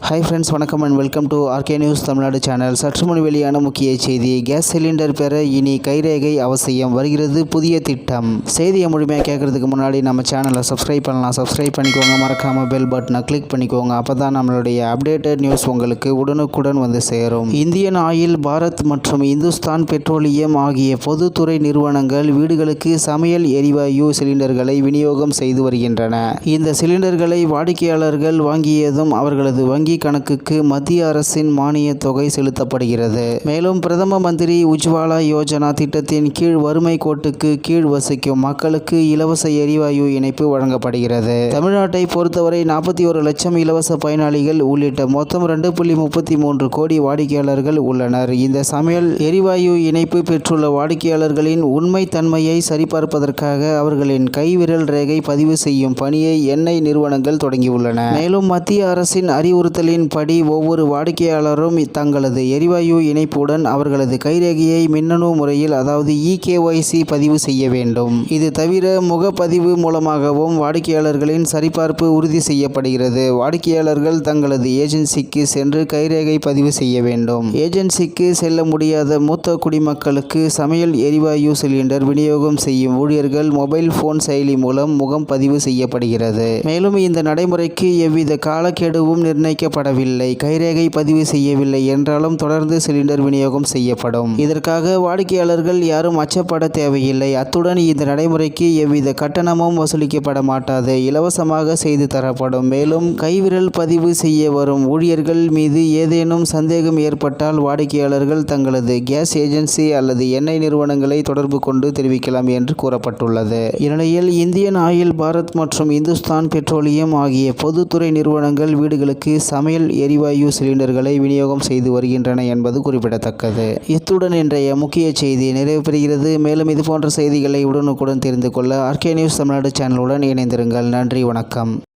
Hi friends, வணக்கம் and welcome to RK news Tamil Nadu channel. சற்று முன் வெளியான முக்கிய செய்தி. கேஸ் சிலிண்டர் பெற இனி கைரேகை அவசியம், வருகிறது புதிய திட்டம். செய்தியை முழுமையாக கேட்கறதுக்கு முன்னாடி நம்ம சேனலை சப்ஸ்கிரைப் பண்ணலாம். சப்ஸ்கிரைப் பண்ணிக்கோங்க, மறக்காமல் பெல் பட்டனை கிளிக் பண்ணிக்கோங்க. அப்போ தான் நம்மளுடைய அப்டேட்டட் நியூஸ் உங்களுக்கு உடனுக்குடன் வந்து சேரும். இந்தியன் ஆயில், பாரத் மற்றும் இந்துஸ்தான் பெட்ரோலியம் ஆகிய பொதுத்துறை நிறுவனங்கள் வீடுகளுக்கு சமையல் எரிவாயு சிலிண்டர்களை விநியோகம் செய்து வருகின்றன. இந்த சிலிண்டர்களை வாடிக்கையாளர்கள் வாங்கியதும் அவர்களது வங்கி கணக்குக்கு மத்திய அரசின் மானிய தொகை செலுத்தப்படுகிறது. மேலும் பிரதம மந்திரி உஜ்வாலா யோஜனா திட்டத்தின் கீழ் வறுமை கோட்டுக்கு கீழ் வசிக்கும் மக்களுக்கு இலவச எரிவாயு இணைப்பு வழங்கப்படுகிறது. தமிழ்நாட்டை பொறுத்தவரை 41 லட்சம் இலவச பயனாளிகள் உள்ளிட்ட மொத்தம் 2.33 கோடி வாடிக்கையாளர்கள் உள்ளனர். இந்த சமையல் எரிவாயு இணைப்பு பெற்றுள்ள வாடிக்கையாளர்களின் உண்மை தன்மையை சரிபார்ப்பதற்காக அவர்களின் கைவிரல் ரேகை பதிவு செய்யும் பணியை எண்ணெய் நிறுவனங்கள் தொடங்கியுள்ளன. மேலும் மத்திய அரசின் அறிவுறுத்தலின் படி ஒவ்வொரு வாடிக்கையாளரும் தங்களது எரிவாயு இணைப்புடன் அவர்களது கைரேகையை மின்னணு முறையில், அதாவது EKYC பதிவு செய்ய வேண்டும். இது தவிர முகப்பதிவு மூலமாகவும் வாடிக்கையாளர்களின் சரிபார்ப்பு உறுதி செய்யப்படுகிறது. வாடிக்கையாளர்கள் தங்களது ஏஜென்சிக்கு சென்று கைரேகை பதிவு செய்ய வேண்டும். ஏஜென்சிக்கு செல்ல முடியாத மூத்த குடிமக்களுக்கு சமையல் எரிவாயு சிலிண்டர் விநியோகம் செய்யும் ஊழியர்கள் மொபைல் போன் செயலி மூலம் முகம் பதிவு செய்யப்படுகிறது. மேலும் இந்த நடைமுறைக்கு எவ்வித காலக்கெடுவும் நிர்ணயிக்கப்படவில்லை. கைரேகை பதிவு செய்யவில்லை என்றாலும் தொடர்ந்து சிலிண்டர் விநியோகம் செய்யப்படும். இதற்காக வாடிக்கையாளர்கள் யாரும் அச்சப்பட தேவையில்லை. அத்துடன் இந்த நடைமுறைக்கு எவ்வித கட்டணமும் வசூலிக்கப்பட மாட்டாது, இலவசமாக செய்து தரப்படும். மேலும் கைவிரல் பதிவு செய்ய வரும் ஊழியர்கள் மீது ஏதேனும் சந்தேகம் ஏற்பட்டால் வாடிக்கையாளர்கள் தங்களது கேஸ் ஏஜென்சி அல்லது எண்ணெய் நிறுவனங்களை தொடர்பு கொண்டு தெரிவிக்கலாம் என்று கூறப்பட்டுள்ளது. இந்நிலையில் இந்தியன் ஆயில், பாரத் மற்றும் இந்துஸ்தான் பெட்ரோலியம் ஆகிய பொதுத்துறை நிறுவனங்கள் வீடுகளுக்கு சமையல் எரிவாயு சிலிண்டர்களை விநியோகம் செய்து வருகின்றன என்பது குறிப்பிடத்தக்கது. இத்துடன் இன்றைய முக்கிய செய்தி நிறைவு பெறுகிறது. மேலும் இதுபோன்ற செய்திகளை உடனுக்குடன் தெரிந்து கொள்ள ஆர்கே நியூஸ் தமிழ்நாடு சேனலுடன் இணைந்திருங்கள். நன்றி, வணக்கம்.